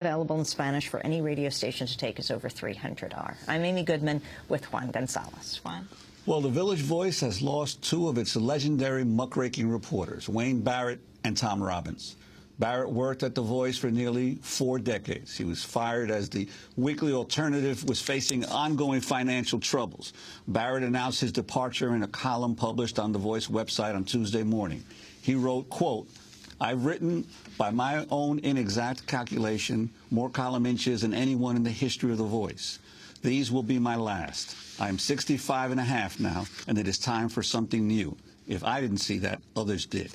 Available in Spanish for any radio station to take is over 300R. I'm Amy Goodman with Juan Gonzalez. Juan? Well, the Village Voice has lost two of its legendary muckraking reporters, Wayne Barrett and Tom Robbins. Barrett worked at The Voice for nearly 4 decades. He was fired as the weekly alternative was facing ongoing financial troubles. Barrett announced his departure in a column published on The Voice website on Tuesday morning. He wrote, quote, "I've written, by my own inexact calculation, more column inches than anyone in the history of The Voice. These will be my last. I am 65 and a half now, and it is time for something new. If I didn't see that, others did."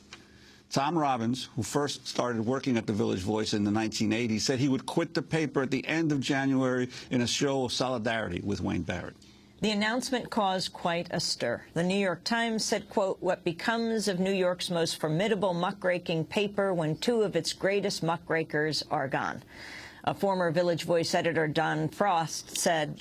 Tom Robbins, who first started working at the Village Voice in the 1980s, said he would quit the paper at the end of January in a show of solidarity with Wayne Barrett. The announcement caused quite a stir. The New York Times said, quote, "What becomes of New York's most formidable muckraking paper when two of its greatest muckrakers are gone?" A former Village Voice editor, Don Forst, said,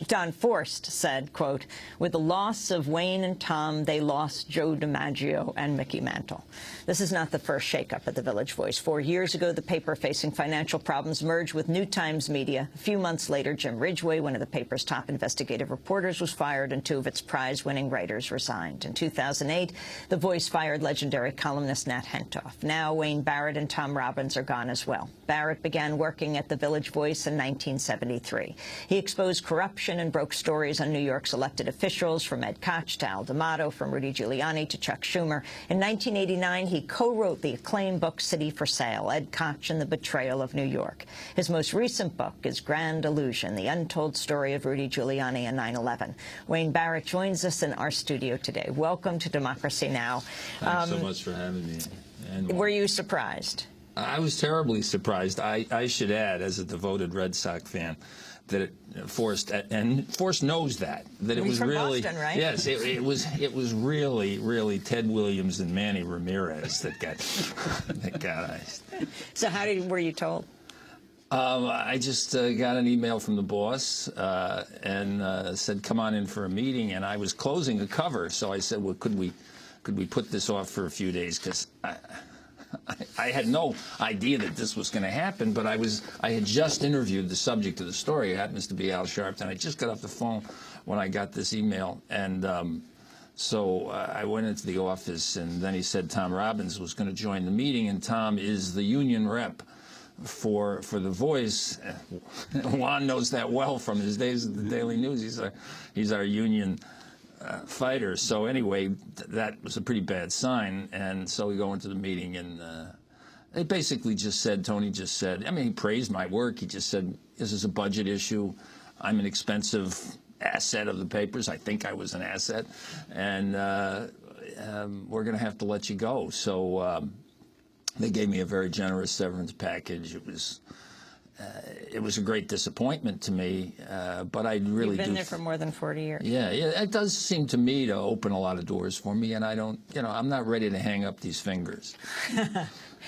quote, "With the loss of Wayne and Tom, they lost Joe DiMaggio and Mickey Mantle." This is not the first shakeup at the Village Voice. 4 years ago, the paper, facing financial problems, merged with New Times Media. A few months later, Jim Ridgway, one of the paper's top investigative reporters, was fired, and two of its prize-winning writers resigned. In 2008, The Voice fired legendary columnist Nat Hentoff. Now, Wayne Barrett and Tom Robbins are gone as well. Barrett began working at the Village Voice in 1973. He exposed corruption and broke stories on New York's elected officials, from Ed Koch to Al D'Amato, from Rudy Giuliani to Chuck Schumer. In 1989, he co-wrote the acclaimed book City for Sale, Ed Koch and the Betrayal of New York. His most recent book is Grand Illusion, the untold story of Rudy Giuliani and 9/11. Wayne Barrett joins us in our studio today. Welcome to Democracy Now! Thanks so much for having me. And were you surprised? I was terribly surprised. I should add, as a devoted Red Sox fan, that Forst knows that it was from really Boston, right? Yes, it was really Ted Williams and Manny Ramirez that got iced. So were you told? I just got an email from the boss and said, "Come on in for a meeting." And I was closing a cover, so I said, "Well, could we put this off for a few days?" Because I had no idea that this was going to happen, but I had just interviewed the subject of the story. It happens to be Al Sharpton. I just got off the phone when I got this email, and so I went into the office, and then he said Tom Robbins was going to join the meeting, and Tom is the union rep for The Voice. Juan knows that well from his days at the Daily News. He's our union fighter. So anyway, that was a pretty bad sign, and so we go into the meeting, and they basically just said, Tony just said, I mean, he praised my work. He just said, "This is a budget issue. I'm an expensive asset of the papers. I think I was an asset, and we're going to have to let you go." So they gave me a very generous severance package. It was a great disappointment to me, but I really You've been there for more than 40 years. Yeah, it does seem to me to open a lot of doors for me, and I don't, I'm not ready to hang up these fingers.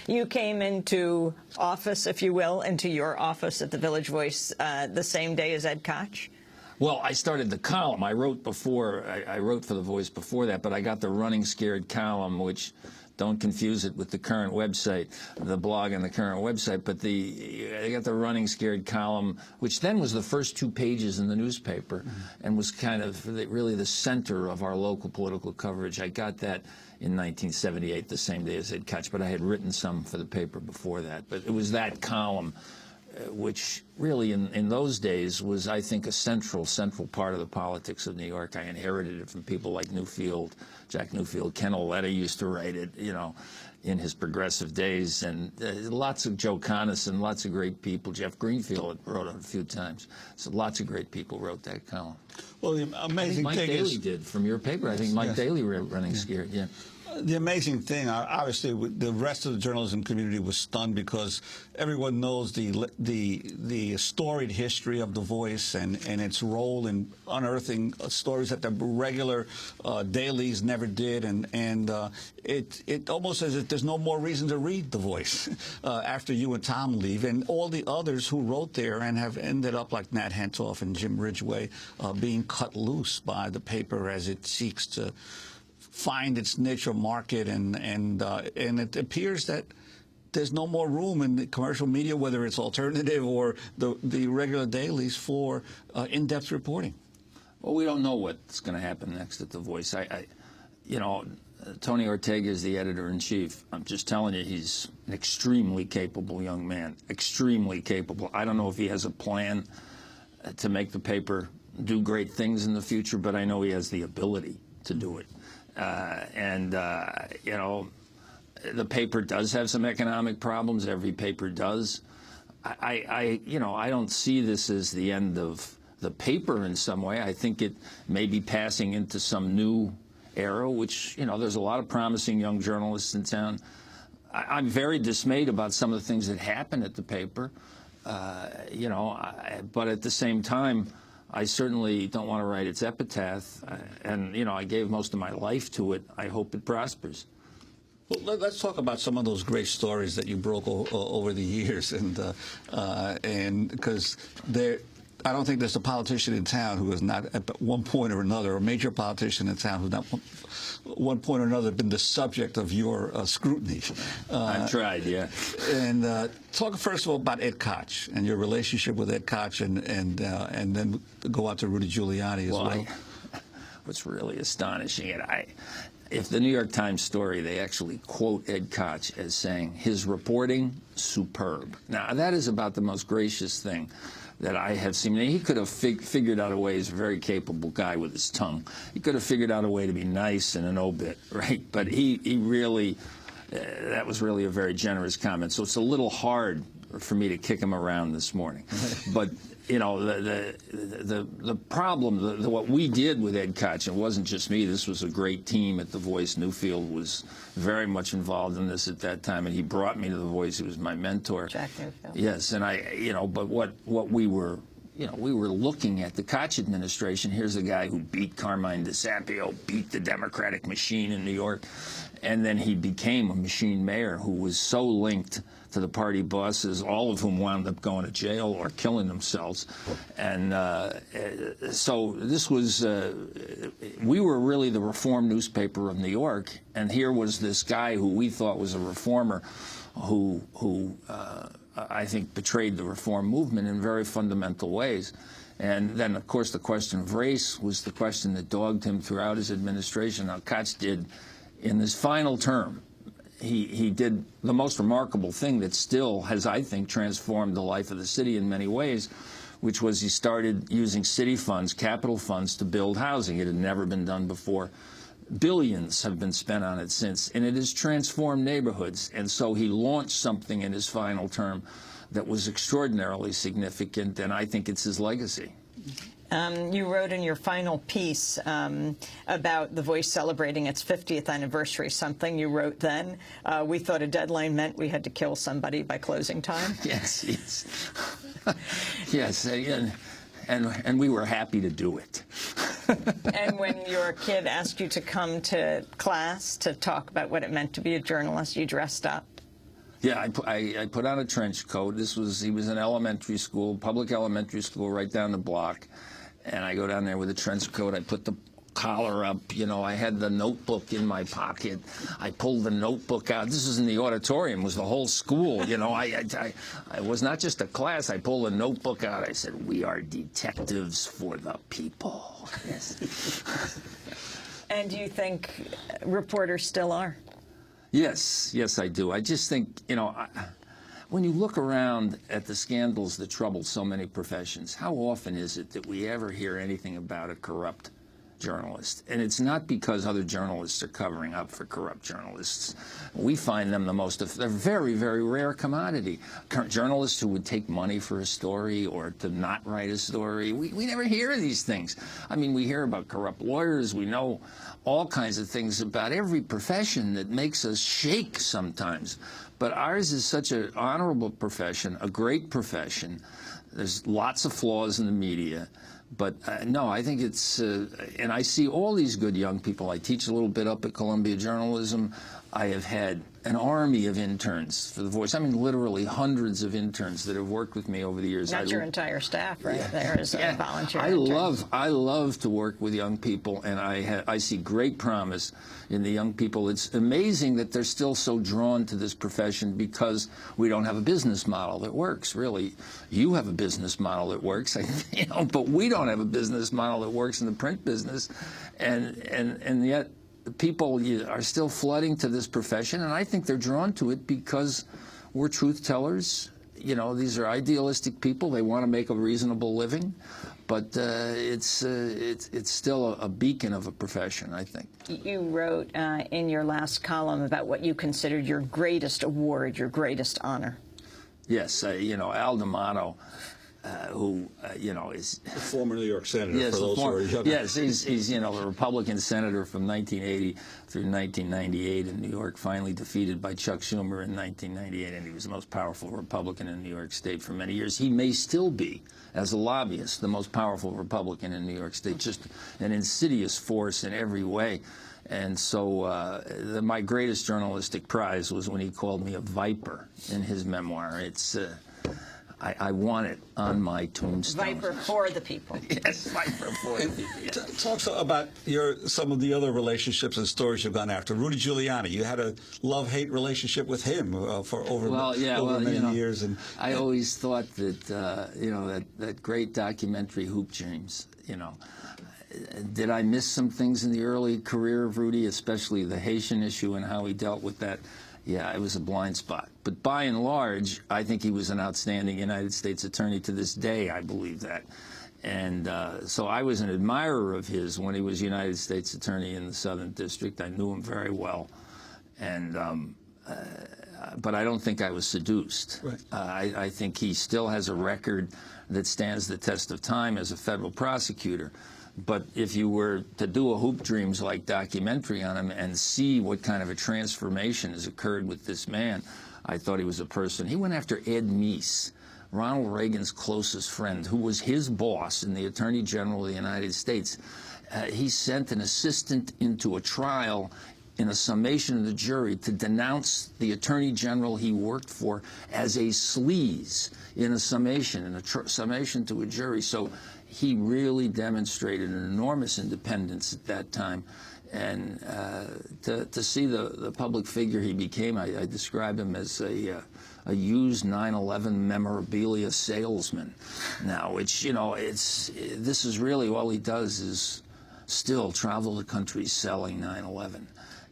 You came into office, if you will, into your office at the Village Voice the same day as Ed Koch? Well, I started the column. I wrote for The Voice before that, but I got the Running Scared column, which, don't confuse it with the current website, the blog and the current website, but I got the Running Scared column, which then was the first 2 pages in the newspaper, and was kind of really the center of our local political coverage. I got that in 1978, the same day as Ed Koch, but I had written some for the paper before that. But it was that column which really in those days was, I think, a central part of the politics of New York. I inherited it from people like Jack Newfield. Ken Oletta used to write it, in his progressive days, and lots of Joe Conason, lots of great people. Jeff Greenfield wrote it a few times. So lots of great people wrote that column. Well, the amazing Mike thing Daly did from your paper. I think Mike Daly wrote Running Scared. Yeah. The amazing thing, obviously, the rest of the journalism community was stunned because everyone knows the storied history of The Voice and its role in unearthing stories that the regular dailies never did, and it almost as if there's no more reason to read The Voice after you and Tom leave, and all the others who wrote there and have ended up like Nat Hentoff and Jim Ridgway being cut loose by the paper as it seeks to find its niche or market, and it appears that there's no more room in the commercial media, whether it's alternative or the regular dailies, for in-depth reporting. Well, we don't know what's going to happen next at The Voice. You know, Tony Ortega is the editor-in-chief. I'm just telling you, he's an extremely capable young man, extremely capable. I don't know if he has a plan to make the paper do great things in the future, but I know he has the ability to do it. You know, the paper does have some economic problems. Every paper does. You know, I don't see this as the end of the paper in some way. I think it may be passing into some new era, which, you know, there's a lot of promising young journalists in town. I'm very dismayed about some of the things that happen at the paper, you know, but at the same time, I certainly don't want to write its epitaph. And, you know, I gave most of my life to it. I hope it prospers. Well, let's talk about some of those great stories that you broke over the years, and because I don't think there's a politician in town who has not, at one point or another, a major politician in town who's not, one point or another, been the subject of your scrutiny. I've tried, yeah. And talk first of all about Ed Koch and your relationship with Ed Koch, and then go on to Rudy Giuliani as well. What's really astonishing, if the New York Times story, they actually quote Ed Koch as saying, his reporting, superb. Now, that is about the most gracious thing that I have seen. He could have figured out a way. He's a very capable guy with his tongue. He could have figured out a way to be nice in an obit, right? But he really, that was really a very generous comment. So it's a little hard for me to kick him around this morning. But, you know, the problem, what we did with Ed Koch, it wasn't just me. This was a great team at The Voice. Newfield was very much involved in this at that time, and he brought me to The Voice. He was my mentor. Jack Newfield. Yes, and you know, but what we were, you know, we were looking at the Koch administration. Here's a guy who beat Carmine DeSapio, beat the Democratic machine in New York, and then he became a machine mayor who was so linked to the party bosses, all of whom wound up going to jail or killing themselves. And so this was, we were really the reform newspaper of New York, and here was this guy who we thought was a reformer who I think betrayed the reform movement in very fundamental ways. And then, of course, the question of race was the question that dogged him throughout his administration. Now, Koch did, in his final term, he did the most remarkable thing that still has, I think, transformed the life of the city in many ways, which was he started using city funds, capital funds, to build housing. It had never been done before. Billions have been spent on it since, and it has transformed neighborhoods. And so he launched something in his final term that was extraordinarily significant, and I think it's his legacy. You wrote in your final piece about The Voice celebrating its 50th anniversary, something you wrote then. We thought a deadline meant we had to kill somebody by closing time. Yes, yes. Yes, and we were happy to do it. And when your kid asked you to come to class to talk about what it meant to be a journalist, you dressed up. Yeah, I put on a trench coat. He was in elementary school, public elementary school right down the block. And I go down there with a trench coat. I put the collar up. You know, I had the notebook in my pocket. I pulled the notebook out. This was in the auditorium. It was the whole school. You know, I was not just a class. I pulled a notebook out. I said, "We are detectives for the people." Yes. And do you think reporters still are? Yes, yes, I do. I just think, you know, when you look around at the scandals that trouble so many professions, how often is it that we ever hear anything about a corrupt journalist? And it's not because other journalists are covering up for corrupt journalists. We find them they're very, very rare commodity. Journalists who would take money for a story or to not write a story, we never hear of these things. I mean, we hear about corrupt lawyers. We know all kinds of things about every profession that makes us shake sometimes. But ours is such an honorable profession, a great profession. There's lots of flaws in the media. But no, I think it's, and I see all these good young people. I teach a little bit up at Columbia Journalism. I have had an army of interns for The Voice. I mean, literally hundreds of interns that have worked with me over the years. Not your entire staff, right? Yeah. There is a volunteer. I love to work with young people, and I see great promise in the young people. It's amazing that they're still so drawn to this profession because we don't have a business model that works. Really, you have a business model that works, but we don't have a business model that works in the print business, and yet people are still flooding to this profession, and I think they're drawn to it because we're truth tellers. These are idealistic people. They want to make a reasonable living, but it's still a beacon of a profession, I think. You wrote in your last column about what you considered your greatest award, your greatest honor. Yes, Al D'Amato, who is the former New York senator. Yes, for those who are younger. Yes, he's a Republican senator from 1980 through 1998 in New York. Finally defeated by Chuck Schumer in 1998, and he was the most powerful Republican in New York State for many years. He may still be, as a lobbyist, the most powerful Republican in New York State. Just an insidious force in every way. And so my greatest journalistic prize was when he called me a viper in his memoir. It's I want it on my tombstone. Viper for the people. Yes, viper for the people. Yes. Talk about some of the other relationships and stories you've gone after. Rudy Giuliani, you had a love-hate relationship with him for over many years. And I always thought that that great documentary Hoop Dreams. Did I miss some things in the early career of Rudy, especially the Haitian issue and how he dealt with that? Yeah, it was a blind spot. But by and large, I think he was an outstanding United States attorney. To this day, I believe that. And so I was an admirer of his when he was United States attorney in the Southern District. I knew him very well. And but I don't think I was seduced. Right. I think he still has a record that stands the test of time as a federal prosecutor. But if you were to do a Hoop Dreams-like documentary on him and see what kind of a transformation has occurred with this man, I thought he was a person. He went after Ed Meese, Ronald Reagan's closest friend, who was his boss in the Attorney General of the United States. He sent an assistant into a trial in a summation of the jury to denounce the Attorney General he worked for as a sleaze in a summation, summation to a jury. So he really demonstrated an enormous independence at that time. And to see the public figure he became, I describe him as a used 9/11 memorabilia salesman now, which, this is really all he does is still travel the country selling 9/11.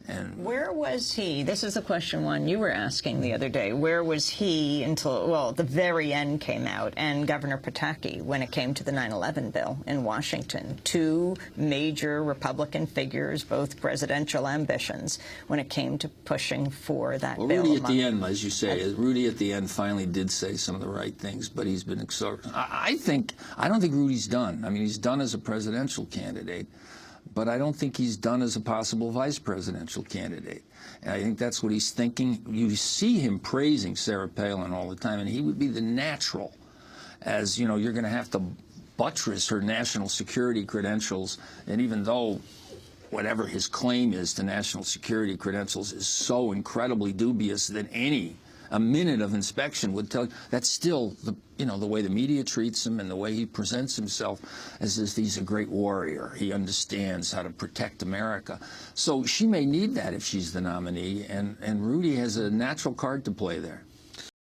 And where was he? This is the question one you were asking the other day. Where was he until, well, the very end came out, and Governor Pataki, when it came to the 9/11 bill in Washington? Two major Republican figures, both presidential ambitions, when it came to pushing for that bill. Rudy at the end, as you say, Rudy at the end finally did say some of the right things, but he's been extorted. I don't think Rudy's done. I mean, he's done as a presidential candidate, but I don't think he's done as a possible vice presidential candidate. And I think that's what he's thinking. You see him praising Sarah Palin all the time, and he would be the natural, as, you're going to have to buttress her national security credentials. And even though whatever his claim is to national security credentials is so incredibly dubious that a minute of inspection would tell you, that's still the way the media treats him and the way he presents himself as if he's a great warrior. He understands how to protect America. So she may need that if she's the nominee, and Rudy has a natural card to play there.